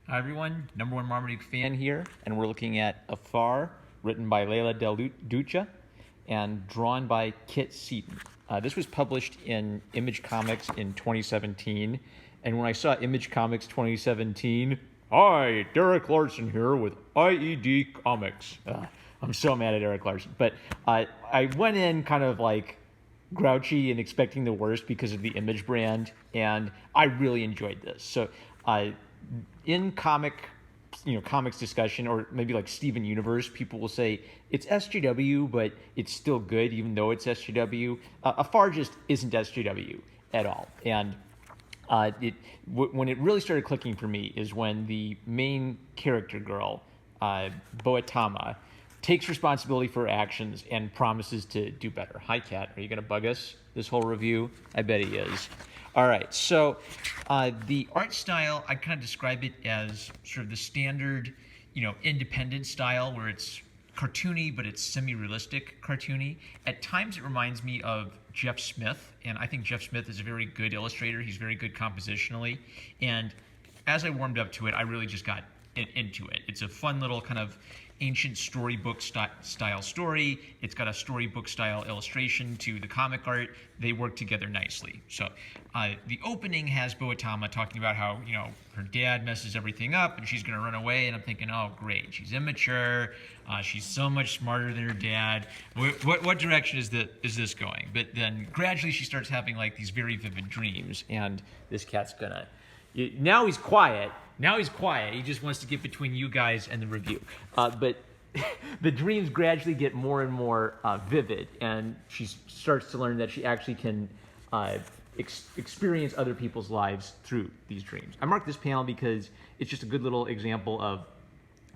Hi everyone, number one Marmaduke fan here, and we're looking at Afar, written by Leila Del Duce and drawn by Kit Seaton. This was published in Image Comics in 2017, and when I saw Image Comics 2017, hi, Derek Larson here with IED Comics. I'm so mad at Derek Larson, but I went in kind of like grouchy and expecting the worst because of the Image brand, and I really enjoyed this. So in comics discussion, or maybe like Steven Universe, people will say it's SJW, but it's still good even though it's SJW. Afar just isn't SJW at all. And when it really started clicking for me is when the main character girl, Boatama, takes responsibility for her actions and promises to do better. Hi, Kat. Are you going to bug us this whole review? I bet he is. All right. So the art style, I kind of describe it as sort of the standard, independent style where it's cartoony, but it's semi-realistic cartoony. At times, it reminds me of Jeff Smith, and I think Jeff Smith is a very good illustrator. He's very good compositionally. And as I warmed up to it, I really just got into it. It's a fun little kind of ancient storybook style story. It's got a storybook style illustration to the comic art. They work together nicely. So the opening has Boatama talking about how her dad messes everything up and she's going to run away. And I'm thinking, oh great, she's immature. She's so much smarter than her dad. What direction is this going? But then gradually she starts having like these very vivid dreams, and this cat's gonna. Now he's quiet. He just wants to get between you guys and the review. But the dreams gradually get more and more vivid, and she starts to learn that she actually can experience other people's lives through these dreams. I marked this panel because it's just a good little example of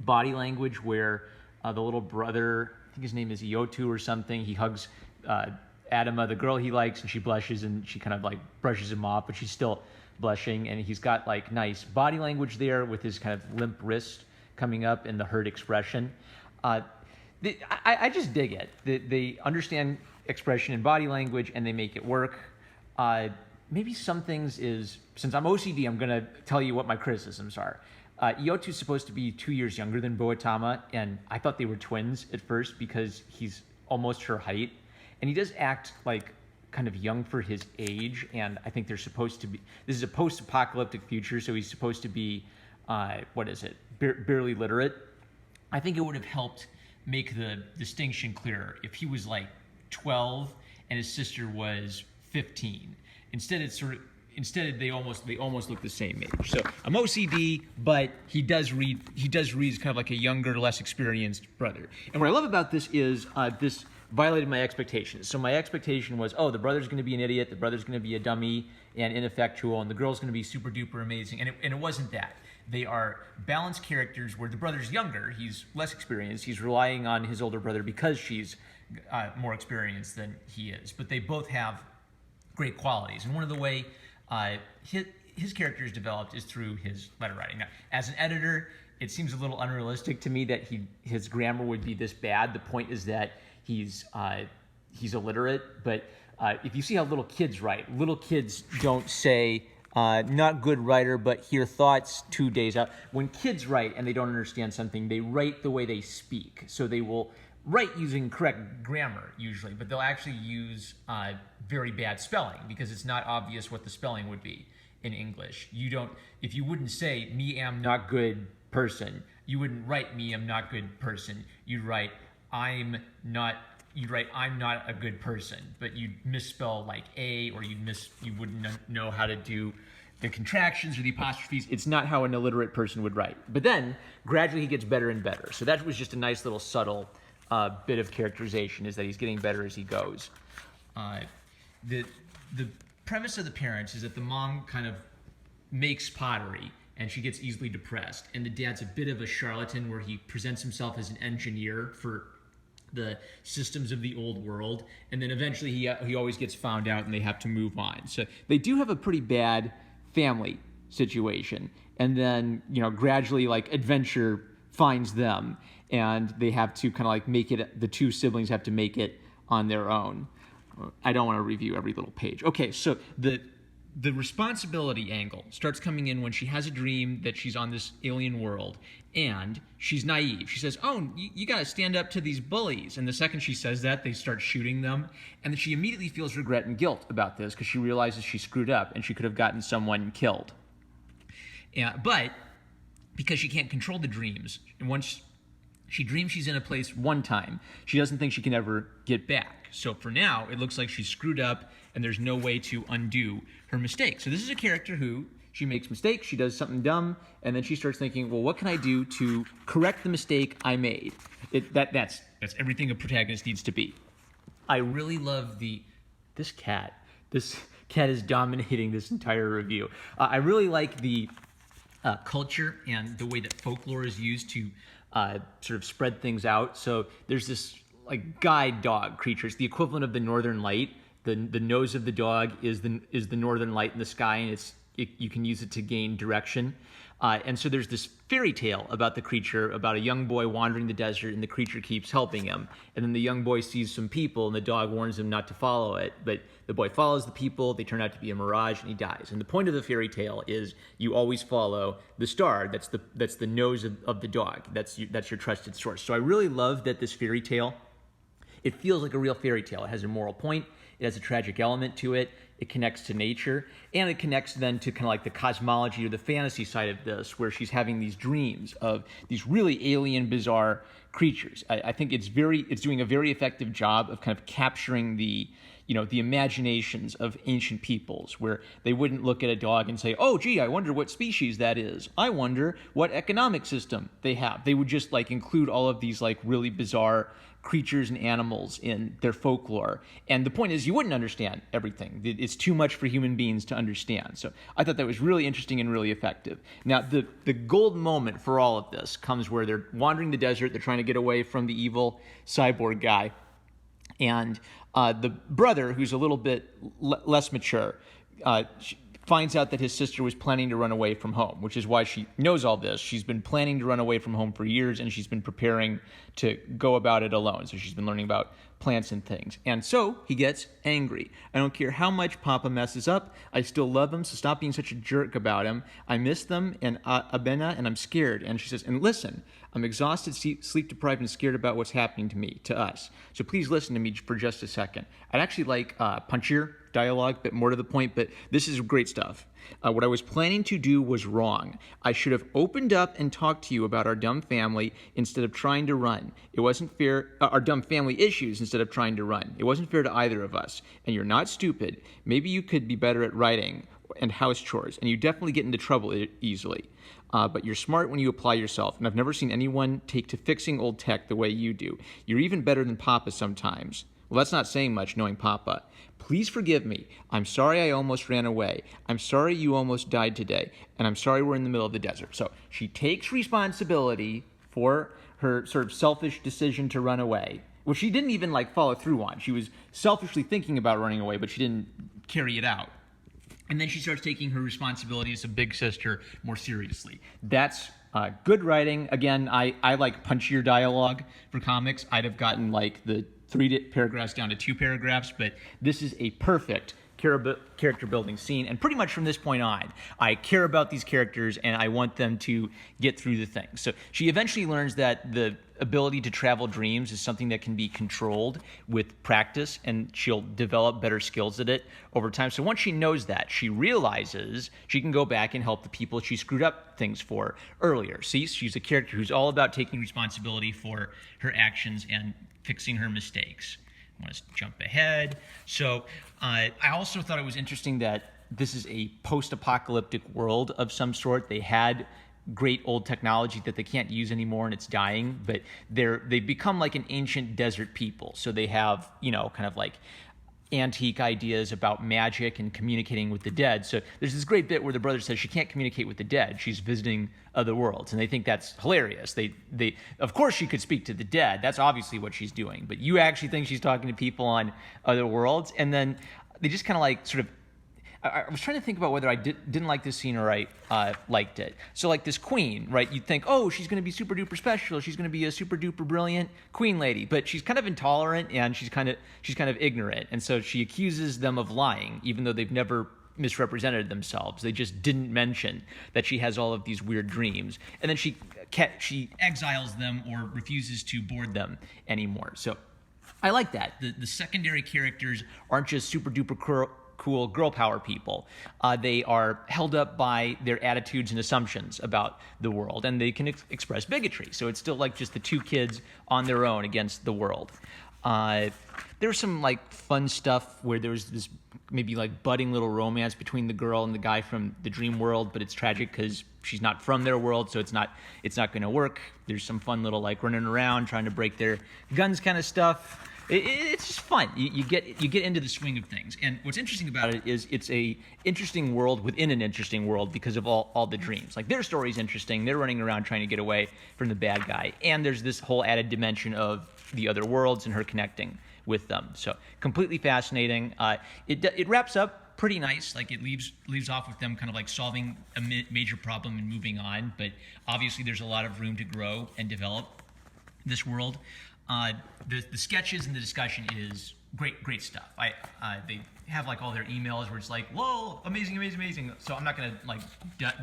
body language where the little brother, I think his name is Iotu or something, he hugs Adama, the girl he likes, and she blushes, and she kind of like brushes him off, but she's still blushing, and he's got like nice body language there with his kind of limp wrist coming up and the hurt expression. I just dig it. They understand expression and body language, and they make it work. Maybe some things is, since I'm OCD, I'm going to tell you what my criticisms are. Iotu's supposed to be 2 years younger than Boatama, and I thought they were twins at first because he's almost her height, and he does act like kind of young for his age, and I think they're supposed to be, this is a post-apocalyptic future, so he's supposed to be, barely literate. I think it would have helped make the distinction clearer if he was like 12 and his sister was 15. Instead they almost look the same age. So I'm OCD, but he does read as kind of like a younger, less experienced brother. And what I love about this is this violated my expectations. So my expectation was, the brother's going to be an idiot, the brother's going to be a dummy and ineffectual, and the girl's going to be super duper amazing. And it wasn't that. They are balanced characters where the brother's younger, he's less experienced, he's relying on his older brother because she's more experienced than he is. But they both have great qualities. And one of the way his character is developed is through his letter writing. Now, as an editor, it seems a little unrealistic to me that his grammar would be this bad. The point is that he's illiterate, but if you see how little kids write, little kids don't say, not good writer, but here thoughts 2 days out. When kids write and they don't understand something, they write the way they speak. So they will write using correct grammar usually, but they'll actually use very bad spelling because it's not obvious what the spelling would be in English. If you wouldn't say, me am not good person, you wouldn't write me am not good person. You'd write, I'm not a good person, but you'd misspell like a, or you wouldn't know how to do the contractions or the apostrophes. It's not how an illiterate person would write. But then gradually he gets better and better. So that was just a nice little subtle bit of characterization, is that he's getting better as he goes. The premise of the parents is that the mom kind of makes pottery and she gets easily depressed, and the dad's a bit of a charlatan where he presents himself as an engineer for the systems of the old world, and then eventually he always gets found out and they have to move on. So they do have a pretty bad family situation, and then gradually like adventure finds them, and they have to kind of like make it, the two siblings have to make it on their own. I don't want to review every little page. Okay, so the the responsibility angle starts coming in when she has a dream that she's on this alien world, and she's naive. She says, oh, you got to stand up to these bullies. And the second she says that, they start shooting them. And then she immediately feels regret and guilt about this because she realizes she screwed up and she could have gotten someone killed. But because she can't control the dreams, and once she dreams she's in a place one time, she doesn't think she can ever get back. So for now, it looks like she's screwed up and there's no way to undo her mistake. So this is a character who, she makes mistakes, she does something dumb, and then she starts thinking, well, what can I do to correct the mistake I made? That's everything a protagonist needs to be. I really love this cat. This cat is dominating this entire review. I really like the culture and the way that folklore is used to sort of spread things out. So there's this like guide dog creature. It's the equivalent of the Northern Light. The nose of the dog is the Northern Light in the sky, and you can use it to gain direction. And so there's this fairy tale about the creature, about a young boy wandering the desert, and the creature keeps helping him. And then the young boy sees some people, and the dog warns him not to follow it. But the boy follows the people, they turn out to be a mirage, and he dies. And the point of the fairy tale is you always follow the star. That's the nose of the dog. That's your trusted source. So I really love that this fairy tale, it feels like a real fairy tale. It has a moral point. It has a tragic element to it. It connects to nature, and it connects then to kind of like the cosmology or the fantasy side of this, where she's having these dreams of these really alien, bizarre creatures. I think it's doing a very effective job of kind of capturing the imaginations of ancient peoples, where they wouldn't look at a dog and say, oh, gee, I wonder what species that is. I wonder what economic system they have. They would just like include all of these like really bizarre creatures and animals in their folklore. And the point is, you wouldn't understand everything. It's too much for human beings to understand. So I thought that was really interesting and really effective. Now, the gold moment for all of this comes where they're wandering the desert. They're trying to get away from the evil cyborg guy. And the brother, who's a little bit less mature, finds out that his sister was planning to run away from home, which is why she knows all this. She's been planning to run away from home for years, and she's been preparing to go about it alone. So she's been learning about plants and things. And so he gets angry. I don't care how much Papa messes up. I still love him, so stop being such a jerk about him. I miss them and Abena, and I'm scared. And she says, and listen, I'm exhausted, sleep deprived, and scared about what's happening to us. So please listen to me for just a second. I'd actually like punchier dialogue, a bit more to the point, but this is great stuff. What I was planning to do was wrong. I should have opened up and talked to you about our dumb family instead of trying to run. It wasn't fair, our dumb family issues instead of trying to run. It wasn't fair to either of us. And you're not stupid. Maybe you could be better at writing and house chores, and you definitely get into trouble easily. But you're smart when you apply yourself, and I've never seen anyone take to fixing old tech the way you do. You're even better than Papa sometimes. Well, that's not saying much, knowing Papa. Please forgive me. I'm sorry I almost ran away. I'm sorry you almost died today. And I'm sorry we're in the middle of the desert. So she takes responsibility for her sort of selfish decision to run away, which she didn't even like follow through on. She was selfishly thinking about running away, but she didn't carry it out. And then she starts taking her responsibility as a big sister more seriously. That's good writing. Again, I like punchier dialogue for comics. I'd have gotten like the 3 paragraphs down to 2 paragraphs, but this is a perfect character building scene. And pretty much from this point on, I care about these characters and I want them to get through the thing. So she eventually learns that the ability to travel dreams is something that can be controlled with practice, and she'll develop better skills at it over time. So once she knows that, she realizes she can go back and help the people she screwed up things for earlier. See, she's a character who's all about taking responsibility for her actions and fixing her mistakes. I want to jump ahead. So I also thought it was interesting that this is a post-apocalyptic world of some sort. They had great old technology that they can't use anymore and it's dying, but they've become like an ancient desert people. So they have, kind of like antique ideas about magic and communicating with the dead. So there's this great bit where the brother says she can't communicate with the dead. She's visiting other worlds, and they think that's hilarious. They of course she could speak to the dead. That's obviously what she's doing. But you actually think she's talking to people on other worlds, and then they just kind of like sort of. I was trying to think about whether I didn't like this scene or I liked it. So like this queen, right? You'd think, oh, she's going to be super duper special. She's going to be a super duper brilliant queen lady, but she's kind of intolerant and she's kind of ignorant, and so she accuses them of lying, even though they've never misrepresented themselves. They just didn't mention that she has all of these weird dreams, and then she exiles them or refuses to board them anymore. So I like that. The secondary characters aren't just super duper cool girl power people. They are held up by their attitudes and assumptions about the world, and they can express bigotry. So it's still like just the two kids on their own against the world. There's some like fun stuff where there was this maybe like budding little romance between the girl and the guy from the dream world, but it's tragic because she's not from their world, so it's not going to work. There's some fun little like running around trying to break their guns kind of stuff. It's just fun. You get into the swing of things. And what's interesting about it is it's a interesting world within an interesting world because of all the dreams. Like their story's interesting. They're running around trying to get away from the bad guy. And there's this whole added dimension of the other worlds and her connecting with them. So completely fascinating. It wraps up pretty nice. Like it leaves off with them kind of like solving a major problem and moving on. But obviously there's a lot of room to grow and develop this world. The sketches and the discussion is great stuff. They have like all their emails where it's like, whoa, amazing. So I'm not gonna like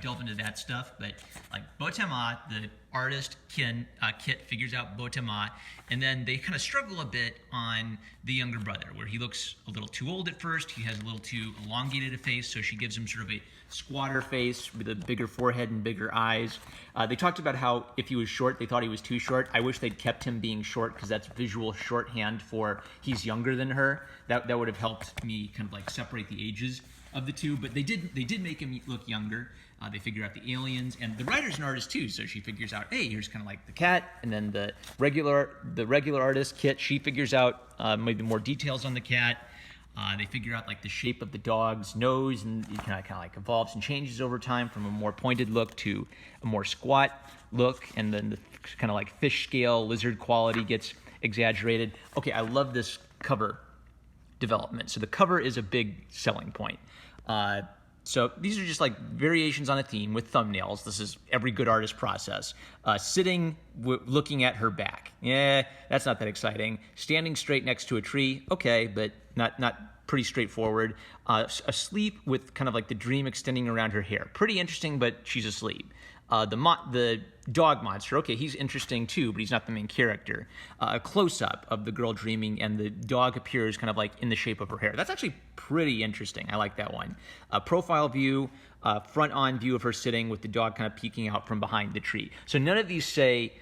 delve into that stuff, but like Botema, the artist Kit figures out Botema, and then they kind of struggle a bit on the younger brother, where he looks a little too old at first. He has a little too elongated a face, so she gives him sort of a squatter face with a bigger forehead and bigger eyes. They talked about how if he was short, they thought he was too short. I wish they'd kept him being short because that's visual shorthand for he's younger than her. That would have helped me kind of like separate the ages of the two. But they did make him look younger. They figure out the aliens, and the writer's an artist too, so she figures out, hey, here's kind of like the cat, and then the regular artist Kit, she figures out maybe more details on the cat. They figure out like the shape of the dog's nose, and it kind of like evolves and changes over time from a more pointed look to a more squat look, and then the kind of like fish scale lizard quality gets exaggerated. Okay, I love this cover development. So the cover is a big selling point. So these are just like variations on a theme with thumbnails. This is every good artist process. Sitting, looking at her back. Yeah, that's not that exciting. Standing straight next to a tree. Okay, but not pretty straightforward. Asleep with kind of like the dream extending around her hair. Pretty interesting, but she's asleep. The dog monster, okay, he's interesting too, but he's not the main character. A close-up of the girl dreaming, and the dog appears kind of like in the shape of her hair. That's actually pretty interesting. I like that one. Profile view, front-on view of her sitting with the dog kind of peeking out from behind the tree. So none of these say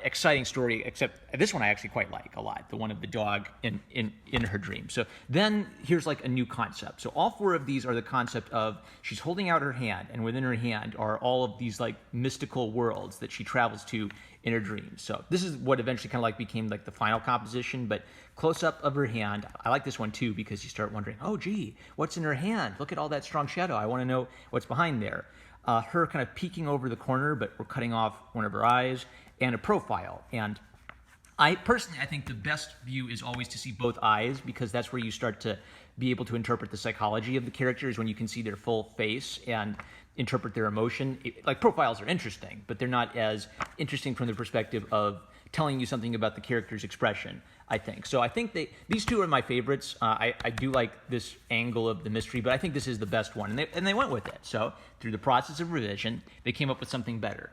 exciting story, except this one I actually quite like a lot, the one of the dog in her dream. So then here's like a new concept. So all four of these are the concept of she's holding out her hand, and within her hand are all of these like mystical worlds that she travels to in her dreams. So this is what eventually kind of like became like the final composition, but close up of her hand. I like this one too because you start wondering, oh gee, what's in her hand? Look at all that strong shadow. I want to know what's behind there. Her kind of peeking over the corner, but we're cutting off one of her eyes, and a profile. And I think the best view is always to see both eyes, because that's where you start to be able to interpret the psychology of the characters, when you can see their full face and interpret their emotion. Like profiles are interesting, but they're not as interesting from the perspective of telling you something about the character's expression, I think. So I think these two are my favorites. I do like this angle of the mystery, but I think this is the best one, and they went with it. So through the process of revision, they came up with something better.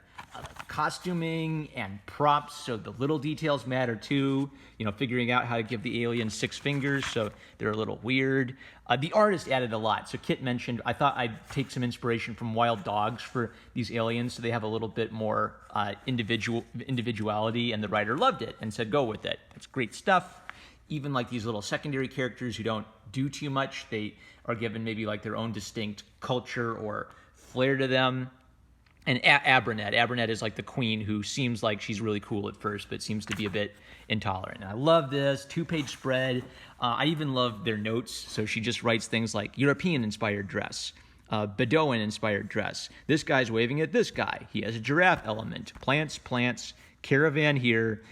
Costuming and props, so the little details matter too. You know, figuring out how to give the aliens 6 fingers, so they're a little weird. The artist added a lot. So Kit mentioned, I thought I'd take some inspiration from wild dogs for these aliens, so they have a little bit more individuality, and the writer loved it and said, go with it. It's great stuff. Even like these little secondary characters who don't do too much, they are given maybe like their own distinct culture or flair to them. And Abronette is like the queen who seems like she's really cool at first, but seems to be a bit intolerant. And I love this 2-page spread. I even love their notes. So she just writes things like European-inspired dress, Bedouin-inspired dress. This guy's waving at this guy. He has a giraffe element. Plants, caravan here.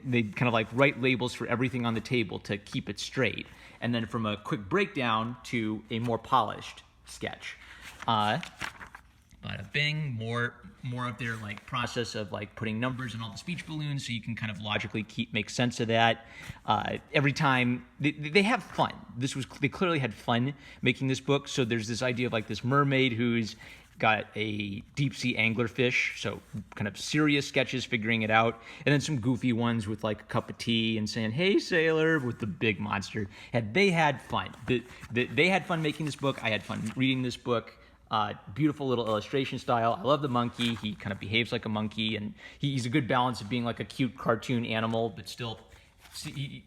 They kind of like write labels for everything on the table to keep it straight. And then from a quick breakdown to a more polished sketch. bada bing, more of their like process of like putting numbers in all the speech balloons so you can kind of logically make sense of that. Every time they have fun. They clearly had fun making this book. So there's this idea of like this mermaid who's got a deep sea anglerfish, so kind of serious sketches figuring it out, and then some goofy ones with like a cup of tea and saying, "Hey sailor," with the big monster. And they had fun. They had fun making this book. I had fun reading this book. Beautiful little illustration style. I love the monkey. He kind of behaves like a monkey, and he's a good balance of being like a cute cartoon animal, but still, he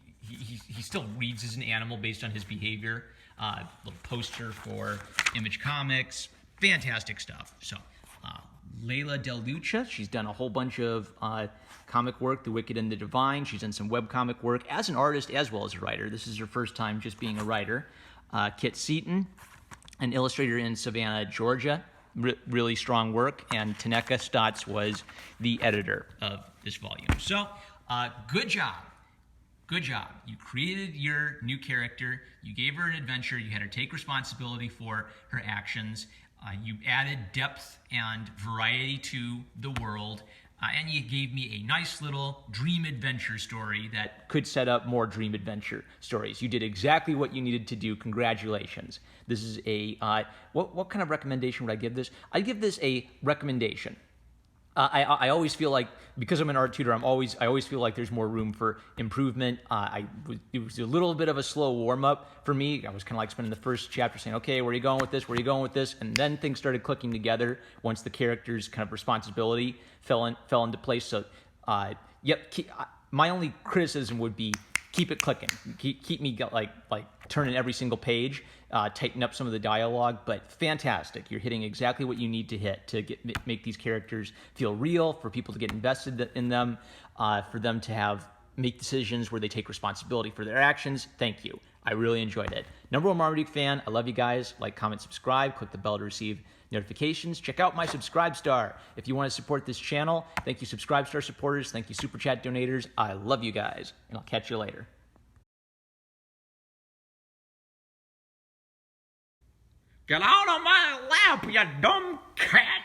still reads as an animal based on his behavior. Little poster for Image Comics. Fantastic stuff. So, Leila Del Duce, she's done a whole bunch of comic work, The Wicked and the Divine. She's done some webcomic work as an artist as well as a writer. This is her first time just being a writer. Kit Seaton, an illustrator in Savannah, Georgia. Really strong work. And Taneka Stotts was the editor of this volume. So, good job. Good job. You created your new character. You gave her an adventure. You had her take responsibility for her actions. You added depth and variety to the world. And you gave me a nice little dream adventure story that could set up more dream adventure stories. You did exactly what you needed to do. Congratulations. This is a, what kind of recommendation would I give this? I'd give this a recommendation. I always feel like, because I'm an art tutor, I always feel like there's more room for improvement. It was a little bit of a slow warm-up for me. I was kind of like spending the first chapter saying, okay, where are you going with this? Where are you going with this? And then things started clicking together once the character's kind of responsibility fell into place. So, my only criticism would be keep it clicking. Keep me like turning every single page. Tighten up some of the dialogue, but fantastic. You're hitting exactly what you need to hit to make these characters feel real, for people to get invested in them, for them to make decisions where they take responsibility for their actions. Thank you. I really enjoyed it. Number one Marmaduke fan. I love you guys. Like, comment, subscribe. Click the bell to receive notifications. Check out my Subscribe Star if you want to support this channel. Thank you, Subscribe Star supporters. Thank you, Super Chat donators. I love you guys, and I'll catch you later. Get out of my lap, you dumb cat!